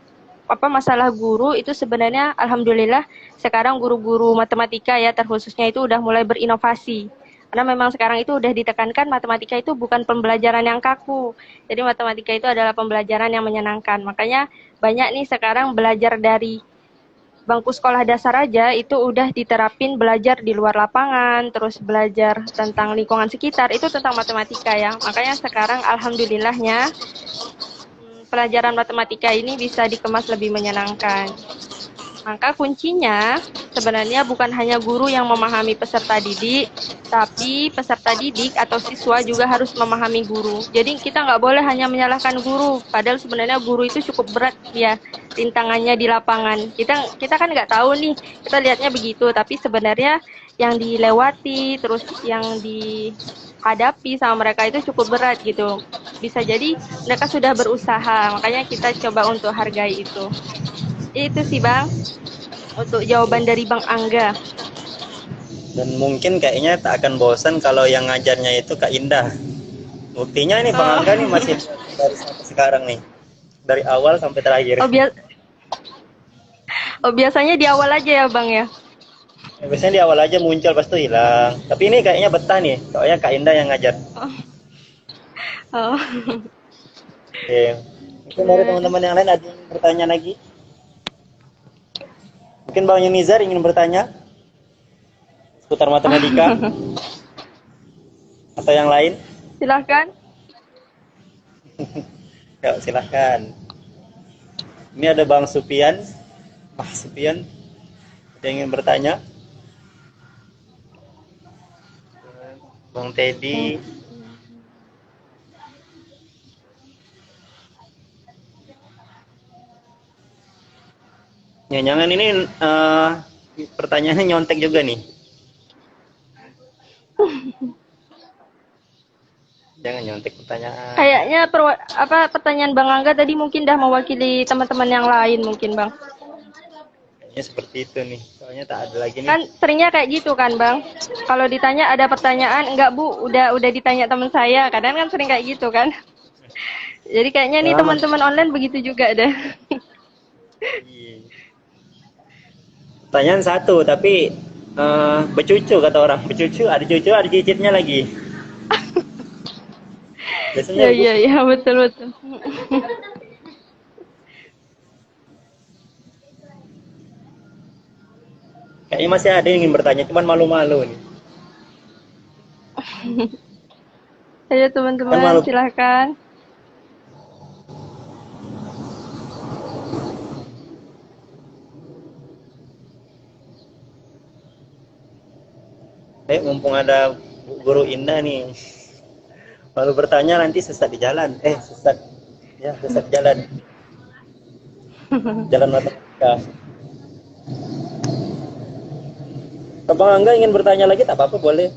apa masalah guru itu sebenarnya alhamdulillah sekarang guru-guru matematika ya terkhususnya itu udah mulai berinovasi. Karena memang sekarang itu udah ditekankan matematika itu bukan pembelajaran yang kaku. Jadi matematika itu adalah pembelajaran yang menyenangkan. Makanya banyak nih sekarang belajar dari bangku sekolah dasar aja itu udah diterapin belajar di luar lapangan, terus belajar tentang lingkungan sekitar, itu tentang matematika ya. Makanya sekarang alhamdulillahnya pelajaran matematika ini bisa dikemas lebih menyenangkan. Maka kuncinya sebenarnya bukan hanya guru yang memahami peserta didik, tapi peserta didik atau siswa juga harus memahami guru. Jadi kita nggak boleh hanya menyalahkan guru, padahal sebenarnya guru itu cukup berat ya rintangannya di lapangan. Kita kan nggak tahu nih, kita lihatnya begitu, tapi sebenarnya yang dilewati, terus yang dihadapi sama mereka itu cukup berat gitu. Bisa jadi mereka sudah berusaha, makanya kita coba untuk hargai itu. Itu sih Bang, untuk jawaban dari Bang Angga. Dan mungkin kayaknya tak akan bosan kalau yang ngajarnya itu Kak Indah. Buktinya ini Bang Angga nih masih dari sampai sekarang nih. Dari awal sampai terakhir. Biasanya di awal aja ya Bang ya? Ya, biasanya di awal aja muncul, pas itu hilang. Tapi ini kayaknya betah nih, soalnya Kak Indah yang ngajar. Oh. Oke. Mungkin dari teman-teman yang lain ada yang bertanya lagi? Mungkin Bang Yunizar ingin bertanya seputar matematika atau yang lain? Silahkan. Ya, silahkan. Ini ada Bang Supian. Supian, ada yang ingin bertanya? Bang Teddy. Jangan ini pertanyaannya nyontek juga nih. Jangan nyontek pertanyaan. Kayaknya pertanyaan Bang Angga tadi mungkin dah mewakili teman-teman yang lain mungkin Bang. Kayaknya seperti itu nih. Soalnya tak ada lagi nih. Kan seringnya kayak gitu kan Bang. Kalau ditanya ada pertanyaan, enggak Bu, udah ditanya teman saya. Kadang kan sering kayak gitu kan. Jadi kayaknya nih teman-teman online begitu juga deh. Pertanyaan satu, tapi becucu kata orang. Becucu, ada cucu, ada cicitnya lagi. Biasanya Iya, betul. kayaknya masih ada yang ingin bertanya, cuman malu-malu nih. Ayo teman-teman, silahkan. Mumpung ada Bu Guru Indah nih. Lalu bertanya nanti sesat di jalan. Sesat jalan. Jalan matematika. Bang Angga ingin bertanya lagi, tak apa-apa, boleh.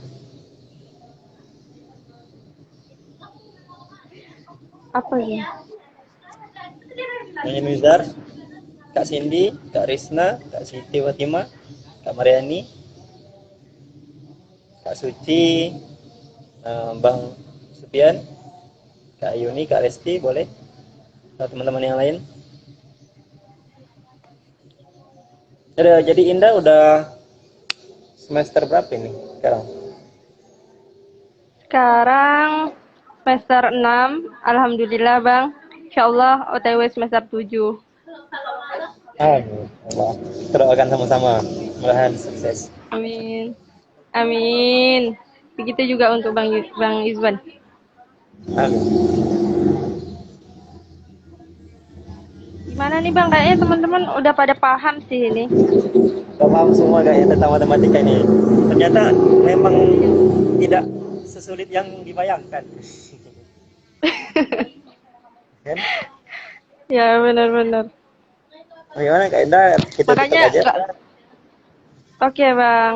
Apa ya? Yang Nizar, Kak Cindy, Kak Risna, Kak Siti Fatima, Kak Mariani, Kak Suci, Bang Supian, Kak Yuni, Kak Resti, boleh? Atau teman-teman yang lain? Jadi Indah udah semester berapa ini sekarang? Sekarang semester 6, alhamdulillah Bang. Insyaallah OTW semester 7. Amin. Allah. Kita doakan sama-sama. Mudah-mudahan sukses. Amin. Amin. Begitu juga untuk Bang Izwan. Amin. Gimana nih Bang? Kayaknya teman-teman udah pada paham sih ini. Kita paham semua kayaknya tentang matematika ini. Ternyata memang tidak sesulit yang dibayangkan. Kan? Ya benar-benar. Bagaimana Kak Indah? Kita Makanya tutup aja. Oke Bang.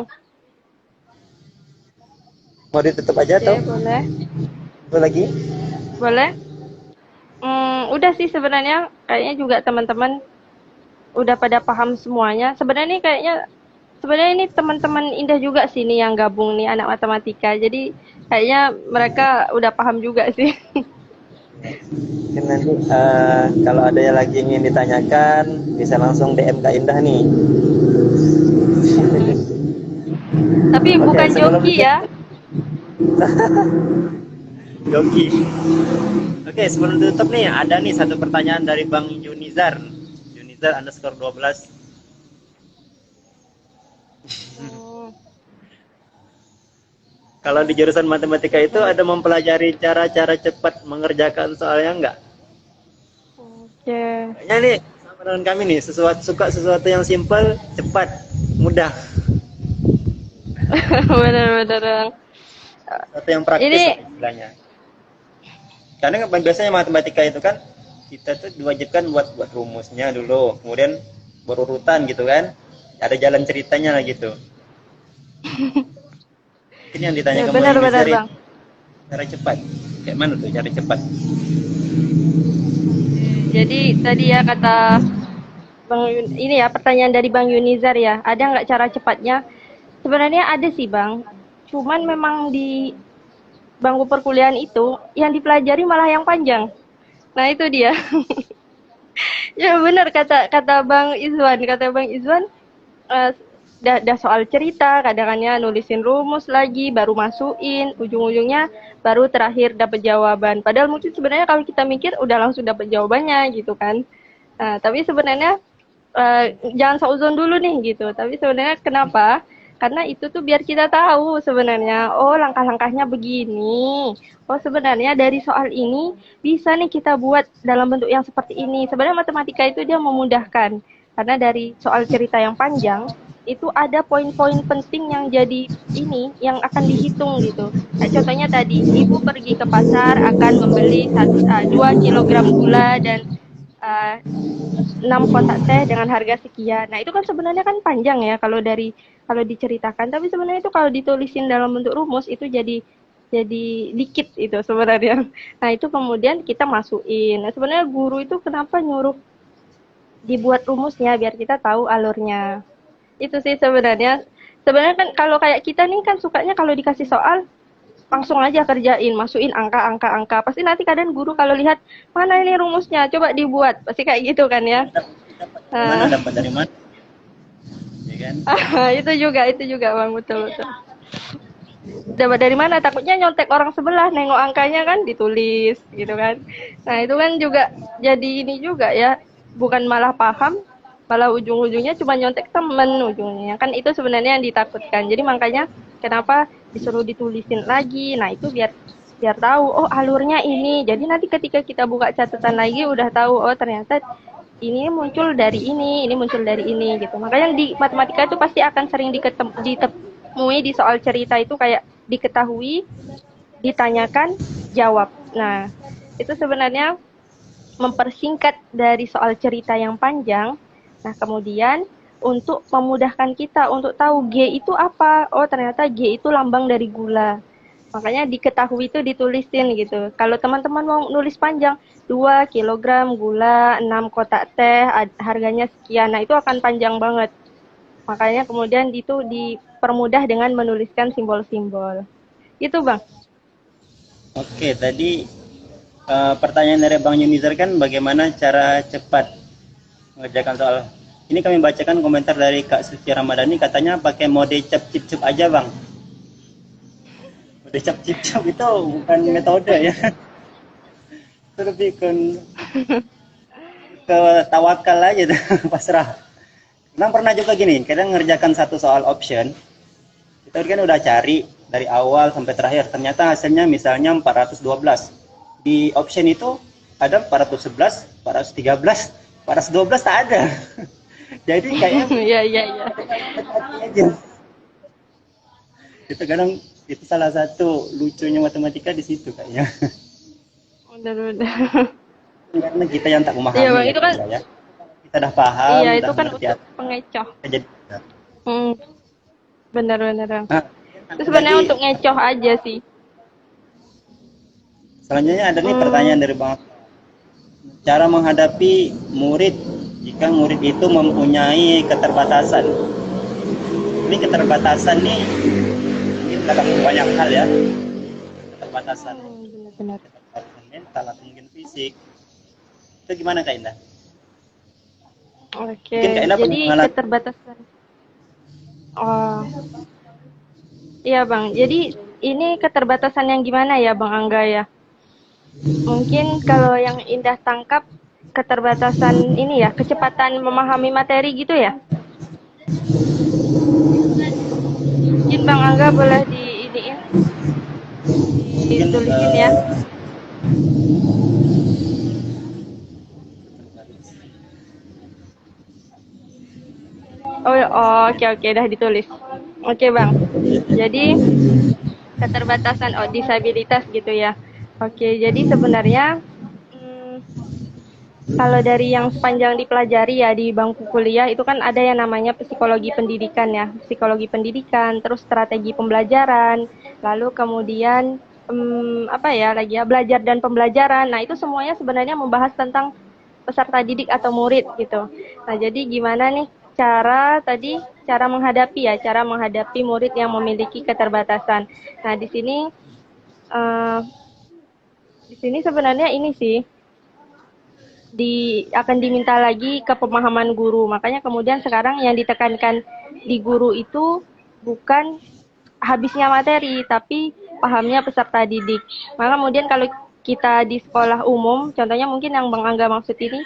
Mau ditutup aja Oke, atau boleh. itu lagi? Boleh? Udah sih sebenarnya kayaknya juga teman-teman udah pada paham semuanya. Sebenarnya ini teman-teman Indah juga sih nih yang gabung nih anak matematika. Jadi kayaknya mereka udah paham juga sih. Mungkin nanti kalau ada yang lagi ingin ditanyakan bisa langsung DM Kak Indah nih. Tapi Oke, bukan sebelum joki itu- ya. Joki. Oke, sebelum tutup nih ada nih satu pertanyaan dari Bang Junizar. Junizar _12. Kalau di jurusan matematika itu ada mempelajari cara-cara cepat mengerjakan soalnya enggak? Oke. Kayaknya nih sama dengan kami nih, suka sesuatu yang simpel, cepat, mudah. Benar-benar Bang. Sesuatu yang praktis Ini- istilahnya. Karena kan biasanya matematika itu kan kita tuh diwajibkan buat rumusnya dulu, kemudian berurutan gitu kan. Ada jalan ceritanya lah gitu. Ini yang ditanya Ya, ke benar-benar Bang. cara cepat. Kayak mana tuh cara cepat? Jadi tadi ya kata ini ya pertanyaan dari Bang Yunizar ya. Ada nggak cara cepatnya? Sebenarnya ada sih Bang. Cuman memang di bangku perkuliahan itu yang dipelajari malah yang panjang. Nah itu dia. Ya benar kata Bang Izwan dah soal cerita, kadang-kadang nulisin rumus lagi, baru masukin, ujung-ujungnya baru terakhir dapat jawaban. Padahal mungkin sebenarnya kalau kita mikir udah langsung dapat jawabannya gitu kan. Nah, tapi sebenarnya jangan sauzon dulu nih gitu. Tapi sebenarnya kenapa? Karena itu tuh biar kita tahu sebenarnya, oh langkah-langkahnya begini. Oh sebenarnya dari soal ini bisa nih kita buat dalam bentuk yang seperti ini. Sebenarnya matematika itu dia memudahkan. Karena dari soal cerita yang panjang, itu ada poin-poin penting yang jadi ini, yang akan dihitung gitu. Nah, contohnya tadi, ibu pergi ke pasar akan membeli 2 kilogram gula dan 6 kotak teh dengan harga sekian. Nah, itu kan sebenarnya kan panjang ya kalau diceritakan, tapi sebenarnya itu kalau ditulisin dalam bentuk rumus itu jadi dikit itu sebenarnya. Nah, itu kemudian kita masukin. Nah, sebenarnya guru itu kenapa nyuruh dibuat rumusnya biar kita tahu alurnya. Itu sih sebenarnya. Sebenarnya kan kalau kayak kita nih kan sukanya kalau dikasih soal langsung aja kerjain, masukin angka. Pasti nanti kadang guru kalau lihat mana ini rumusnya, coba dibuat. Pasti kayak gitu kan ya. Mana dapat dari mana? Ya kan? itu juga Bang, betul. Dapat dari mana? Takutnya nyontek orang sebelah, nengok angkanya kan ditulis gitu kan. Nah, itu kan juga jadi ini juga ya, bukan malah paham, malah ujung-ujungnya cuma nyontek temen ujungnya. Kan itu sebenarnya yang ditakutkan. Jadi makanya kenapa disuruh ditulisin lagi. Nah, itu biar tahu oh alurnya ini. Jadi nanti ketika kita buka catatan lagi udah tahu oh ternyata ini muncul dari ini muncul dari ini gitu. Makanya di matematika itu pasti akan sering ditemui di soal cerita itu kayak diketahui, ditanyakan, jawab. Nah, itu sebenarnya mempersingkat dari soal cerita yang panjang. Nah, kemudian untuk memudahkan kita untuk tahu G itu apa. Oh, ternyata G itu lambang dari gula. Makanya diketahui itu ditulisin gitu. Kalau teman-teman mau nulis panjang, 2 kilogram gula, 6 kotak teh, harganya sekian. Nah, itu akan panjang banget. Makanya kemudian itu dipermudah dengan menuliskan simbol-simbol. Itu, Bang. Oke, tadi pertanyaan dari Bang Yunizar kan bagaimana cara cepat mengerjakan soal Ini kami bacakan komentar dari Kak Suci Ramadhani, katanya pakai mode cap cip cup aja bang. Mode cap cip cup itu bukan metode ya. Itu lebih ke tawakal aja tuh, pasrah. Memang pernah juga gini, kita ngerjakan satu soal option, kita kan udah cari dari awal sampai terakhir, ternyata hasilnya misalnya 412. Di option itu ada 411, 413, 412 tak ada. Jadi kayaknya Iya, iya, iya. aja. Itu kadang itu salah satu lucunya matematika di situ kayaknya. Benar-benar. Karena kita yang tak memahami Iya, Bang, ya, itu kan ya. Kita dah paham, iya, itu dah kan mengerti untuk apa pengecoh. jadi. Hmm, benar-benar, Bang. Nah, Itu sebenarnya lagi, untuk ngecoh aja sih. selanjutnya ada nih pertanyaan dari Bang. Cara menghadapi murid jika murid itu mempunyai keterbatasan. Ini keterbatasan nih mungkin dalam banyak hal ya. Keterbatasan Benar-benar. mental atau mungkin fisik. Itu gimana Kak Indah? Oke, Mungkin Kak Indah jadi pernah mengalami. keterbatasan. Oh, iya Bang. Jadi ini keterbatasan yang gimana ya Bang Angga ya? Mungkin kalau yang Indah tangkap keterbatasan ini ya, kecepatan memahami materi gitu ya? Mungkin Bang Angga boleh Mungkin ditulisin ya. Oh, oke oke, dah ditulis. Oke Bang. Jadi keterbatasan disabilitas gitu ya. Oke, jadi sebenarnya kalau dari yang sepanjang dipelajari ya di bangku kuliah itu kan ada yang namanya psikologi pendidikan ya, psikologi pendidikan, terus strategi pembelajaran, lalu kemudian apa ya lagi ya belajar dan pembelajaran. Nah itu semuanya sebenarnya membahas tentang peserta didik atau murid gitu. Nah jadi gimana nih cara menghadapi ya, cara menghadapi murid yang memiliki keterbatasan. Nah eh, di sini sebenarnya ini sih akan diminta lagi ke pemahaman guru. Makanya kemudian sekarang yang ditekankan di guru itu bukan habisnya materi, tapi pahamnya peserta didik. Maka kemudian kalau kita di sekolah umum, contohnya mungkin yang Bang Angga maksud ini,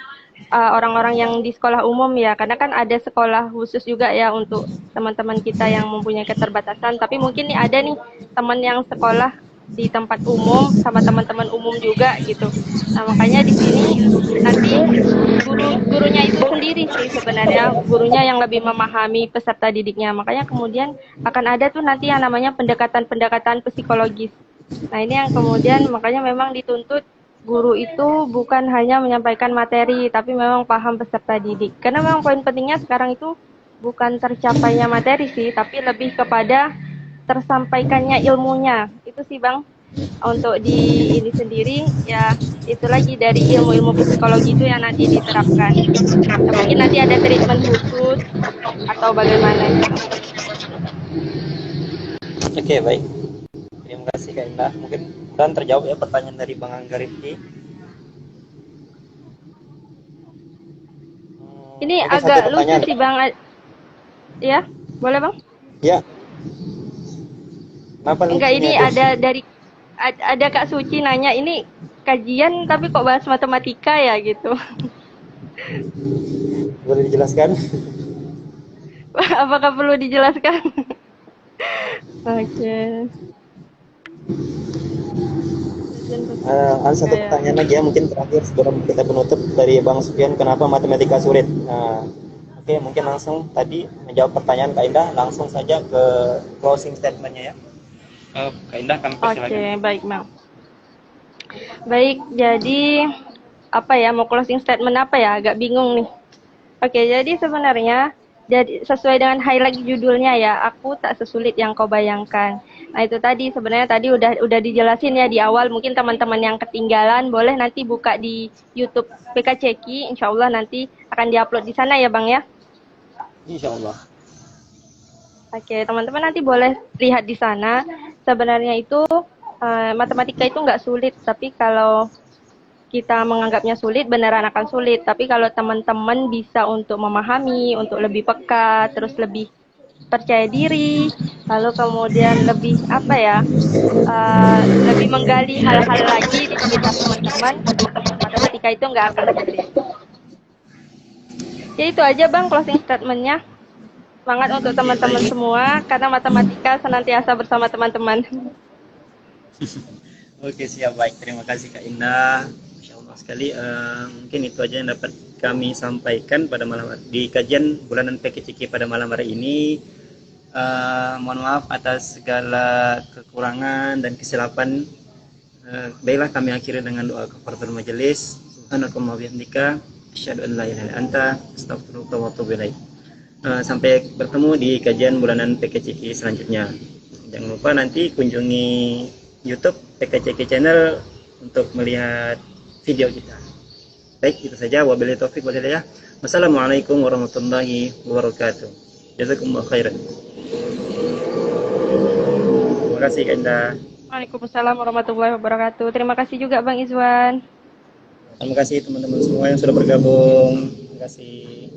orang-orang yang di sekolah umum ya, karena kan ada sekolah khusus juga ya untuk teman-teman kita yang mempunyai keterbatasan, tapi mungkin nih ada nih teman yang sekolah di tempat umum sama teman-teman umum juga gitu. Nah makanya di sini nanti gurunya itu sendiri sih sebenarnya gurunya yang lebih memahami peserta didiknya. Makanya kemudian akan ada tuh nanti yang namanya pendekatan-pendekatan psikologis. Nah ini yang kemudian makanya memang dituntut guru itu bukan hanya menyampaikan materi tapi memang paham peserta didik. Karena memang poin pentingnya sekarang itu bukan tercapainya materi sih, tapi lebih kepada tersampaikannya ilmunya. Itu sih Bang. Untuk di ini sendiri ya itu lagi dari ilmu-ilmu psikologi itu yang nanti diterapkan. Ya, mungkin nanti ada treatment khusus atau bagaimana. Oke, baik. Terima kasih Kak Indah. Mungkin dan terjawab ya pertanyaan dari Bang Angga Rifki. Ini Mungkin agak satu lucu pertanyaan. sih Bang. Ya, boleh Bang? Ya. Kenapa Enggak, ini lucunya, ada dari ada Kak Suci nanya ini kajian tapi kok bahas matematika ya gitu. Boleh dijelaskan? Apakah perlu dijelaskan? Oke. Ada satu pertanyaan lagi ya, mungkin terakhir sebelum kita penutup dari Bang Sufyan, kenapa matematika sulit? Oke, mungkin langsung tadi menjawab pertanyaan Kak Indah, langsung saja ke closing statementnya ya. Kak Indah kami persilakan. Oke, baik Bang. Baik, jadi apa ya mau closing statement apa ya? Agak bingung nih. Oke, jadi sebenarnya jadi sesuai dengan highlight judulnya ya, aku tak sesulit yang kau bayangkan. Nah itu tadi sebenarnya tadi udah dijelasin ya di awal. Mungkin teman-teman yang ketinggalan boleh nanti buka di YouTube PKCeki. Insya Allah nanti akan diupload di sana ya Bang ya. Insya Allah. Oke, teman-teman nanti boleh lihat di sana. Sebenarnya itu matematika itu nggak sulit, tapi kalau kita menganggapnya sulit, beneran akan sulit. Tapi kalau teman-teman bisa untuk memahami, untuk lebih peka, terus lebih percaya diri, lalu kemudian lebih apa ya, lebih menggali hal-hal lagi di sekitar teman-teman, matematika itu nggak akan sulit. Ya itu aja Bang closing statementnya. Semangat untuk Oke, teman-teman baik. semua, karena matematika senantiasa bersama teman-teman. Oke, siap, baik. Terima kasih Kak Indah. Masya Allah sekali. Mungkin itu aja yang dapat kami sampaikan pada di kajian bulanan PKCK pada malam hari ini. Mohon maaf atas segala kekurangan dan kesilapan. Baiklah, kami akhiri dengan doa kafaratul majelis. Subhanakallahumma wa bihamdika asyhadu an la ilaha illa anta astaghfiruka wa atubu ilaik. Sampai bertemu di kajian bulanan PKCK selanjutnya. Jangan lupa nanti kunjungi YouTube PKCK Channel untuk melihat video kita. Baik, itu saja. Wabillahi taufik wal hidayah. Wassalamualaikum warahmatullahi wabarakatuh. Jazakumullah khairan. Terima kasih Kak Indah. Waalaikumsalam warahmatullahi wabarakatuh. Terima kasih juga Bang Izwan. Terima kasih teman-teman semua yang sudah bergabung. Terima kasih.